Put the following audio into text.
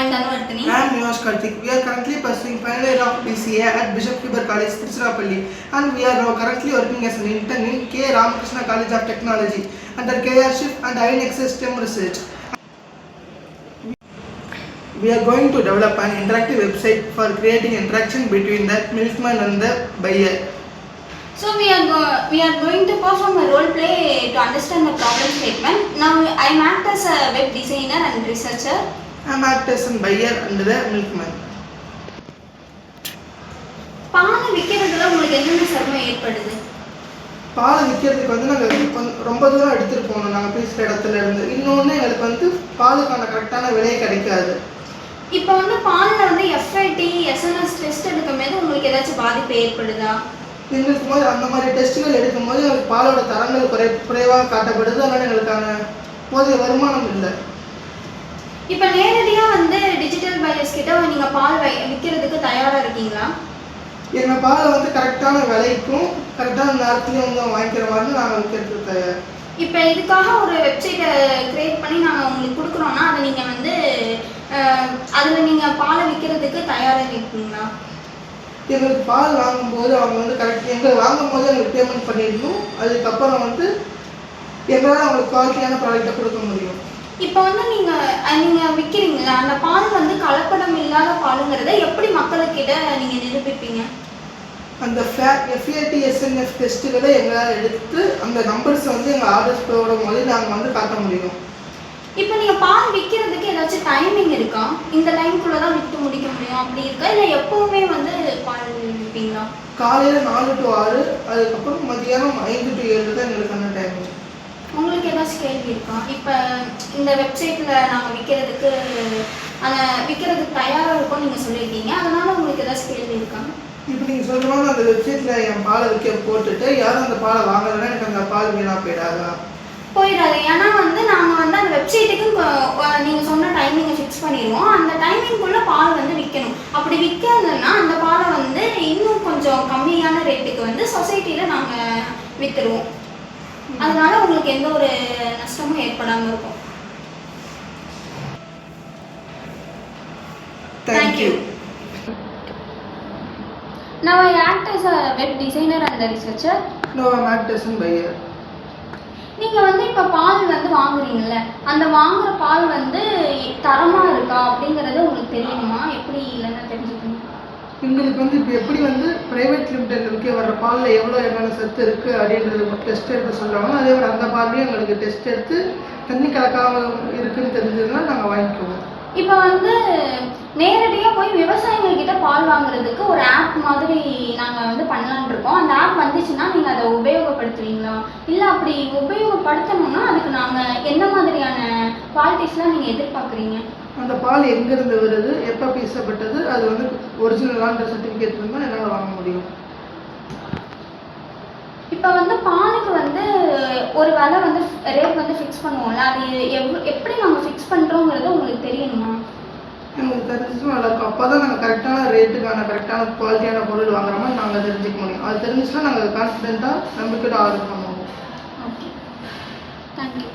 am Dhanuvartini. I am Yosh Karthik. We are currently pursuing final year of BCA at Bishop Kuber College, Tiruchirappalli, and we are now currently working as an intern in K. Ramakrishna College of Technology under KRSHIP and INXS STEM Research. We are going to develop an interactive website for creating interaction between the milkman and the buyer. So we are going to perform a role play to understand the problem statement. Now I am act as a web designer and researcher. I am act as a buyer and the milkman. பால் விக்கிறதுல உங்களுக்கு என்னென்ன சிரமம் ஏற்படுது? பால் விக்கிறதுக்கு வந்து நாங்கள் ரொம்ப தூரம் எடுத்துகிட்டு போகணும். நாங்கள் பேசுகிற இடத்துல இருந்து இன்னொன்று எங்களுக்கு வந்து பாலுக்கான கரெக்டான விலையை கிடைக்காது. இப்போ வந்து பாலில் வந்து FIT, SNS டெஸ்ட் எடுக்கும்போது உங்களுக்கு ஏதாச்சும் பாதிப்பு ஏற்படுதா? எங்களுக்கு போது அந்த மாதிரி டெஸ்ட்டுகள் எடுக்கும்போது எங்களுக்கு பாலோட தரங்கள் குறைவாக காட்டப்படுது. அதனால் எங்களுக்கான போதிய வருமானம் இல்லை. இப்போ நேரடியாக வந்து டிஜிட்டல் பையர்ஸ் கிட்ட நீங்கள் பால் விற்கிறதுக்கு தயாராக இருக்கீங்களா? எங்கள் பாலை வந்து கரெக்டான விலைக்கும் கரெக்டான நேரத்துலையும் வந்து வாங்கிக்கிற மாதிரி நாங்கள் விற்கிறதுக்கு தயார். இப்போ இதுக்காக ஒரு வெப்சைட்டை க்ரியேட் பண்ணி நாங்கள் உங்களுக்கு கொடுக்குறோன்னா அதை நீங்கள் வந்து அதில் நீங்கள் பாலை விற்கிறதுக்கு தயாராக இருக்கீங்களா? எங்களுக்கு பால் வாங்கும்போது அவங்க வந்து கரெக்ட் எங்களுக்கு வாங்கும்போது எங்களுக்கு பேமெண்ட் பண்ணிடணும். அதுக்கப்புறம் வந்து எங்களால் அவங்களுக்கு குவாலிட்டியான ப்ராடக்டை கொடுக்க முடியும். இப்போ வந்து நீங்கள் விற்கிறீங்களா, அந்த பால் வந்து கலப்படம் இல்லாத பாலுங்கிறத எப்படி மக்களுக்கிட்ட நீங்கள் நிரூபிப்பீங்க? அந்த FAT SNF டெஸ்ட்டுகளை எங்களால் எடுத்து அந்த நம்பர்ஸை வந்து எங்கள் ஆர்டர்ஸ் போடும் போது நாங்கள் வந்து காட்ட முடியும். இப்போ நீங்கள் பால் விற்கிறதுக்கு ஏதாச்சும் டைமிங் இருக்கா? இந்த டைமுக்குள்ளே தான் விற்று முடிக்க முடியும் அப்படி இருக்கா, இல்லை எப்போவுமே வந்து பால் விற்பீங்களா? காலையில் 4 to 6, அதுக்கப்புறம் மதியானம் 5 to 7 தான் எங்களுக்கான டைமிங். உங்களுக்கு ஏதாச்சும் கேள்வி இருக்கா? இப்போ இந்த வெப்சைட்டில் நாங்கள் விற்கிறதுக்கு தயாராக இருக்கோம் நீங்கள் சொல்லியிருக்கீங்க, அதனால் உங்களுக்கு ஏதாச்சும் கேள்வி இருக்கா? இப்போ நீங்கள் சொல்கிறோன்னா அந்த வெப்சைட்டில் என் பாலை விற்க போட்டுட்டு யாரும் அந்த பாலை வாங்கலைன்னா எனக்கு அந்த பால் வீணாக போயிடாதா? போயிடாது. ஏன்னா வந்து நாங்கள் வந்து அந்த வெப்சைட்டுக்கு நீங்கள் சொன்ன டைமிங்கை ஃபிக்ஸ் பண்ணிடுவோம். அந்த டைமிங்குள்ளே பால் வந்து விற்கணும். அப்படி விற்காதுன்னா அந்த பாலை வந்து இன்னும் கொஞ்சம் கம்மியான ரேட்டுக்கு வந்து சொசைட்டியில் நாங்கள் விற்றுருவோம். அதனால உங்களுக்கு எந்த ஒரு நஷ்டமும் ஏற்படாமல் இருக்கும். Thank you. Now I act as a web designer and a researcher. No, I am act as a buyer. நீங்கள் வந்து இப்போ பால் வந்து வாங்குறீங்கல்ல, அந்த வாங்குற பால் வந்து தரமாக இருக்கா அப்படிங்கிறது உங்களுக்கு தெரியணுமா? எப்படி இல்லைன்னா தெரிஞ்சுக்கணும்? எங்களுக்கு வந்து இப்போ எப்படி வந்து ப்ரைவேட் லிமிடெட் வர்ற பாலில் எவ்வளோ என்னென்ன சத்து இருக்குது அப்படின்றது டெஸ்ட் எடுக்க சொல்கிறாங்களோ அதே மாதிரி அந்த பால்லையும் எங்களுக்கு டெஸ்ட் எடுத்து தண்ணி கலக்காமல் இருக்குதுன்னு தெரிஞ்சதுன்னா நாங்கள் வாங்கிக்குவோம். இப்போ வந்து நேரடியாக போய் விவசாயிகள்கிட்ட பால் வாங்குறதுக்கு ஒரு ஆப் மாதிரி நாங்கள் வந்து பண்ணலான் இருக்கோம். அந்த ஆப் வந்துச்சுன்னா நீங்கள் அதை உபயோகப்படுத்துவீங்களா? இல்லை அப்படி உபயோகப்படுத்தணும்னா அதுக்கு நாங்கள் என்ன மாதிரியான குவாலிட்டிஸ்லாம் நீங்கள் எதிர்பார்க்குறீங்க? அந்த பால் எங்கேருந்து வருது, எப்போ பேசப்பட்டது, அது வந்து ஒரிஜினலான சர்டிஃபிகேட் இருந்தால் என்னால் வாங்க முடியும். இப்போ வந்து பாலுக்கு வந்து ஒரு விலை வந்து ரேட் வந்து ஃபிக்ஸ் பண்ணுவோம்ல, அது எப்படி நாங்கள் ஃபிக்ஸ் பண்ணுறோங்கிறது உங்களுக்கு தெரியணுமா? எங்களுக்கு தெரிஞ்சிச்சுன்னா நல்லாயிருக்கும். அப்போ தான் நாங்கள் கரெக்டான ரேட்டுக்கான கரெக்டான குவாலிட்டியான பொருள் வாங்குற மாதிரி நாங்கள் தெரிஞ்சுக்க முடியும். அது தெரிஞ்சிச்சுன்னா நாங்கள் கான்ஃபிடென்ட்டாக நம்மக்கிட்ட ஆர்டர் பண்ணுவோம். Okay, thank you.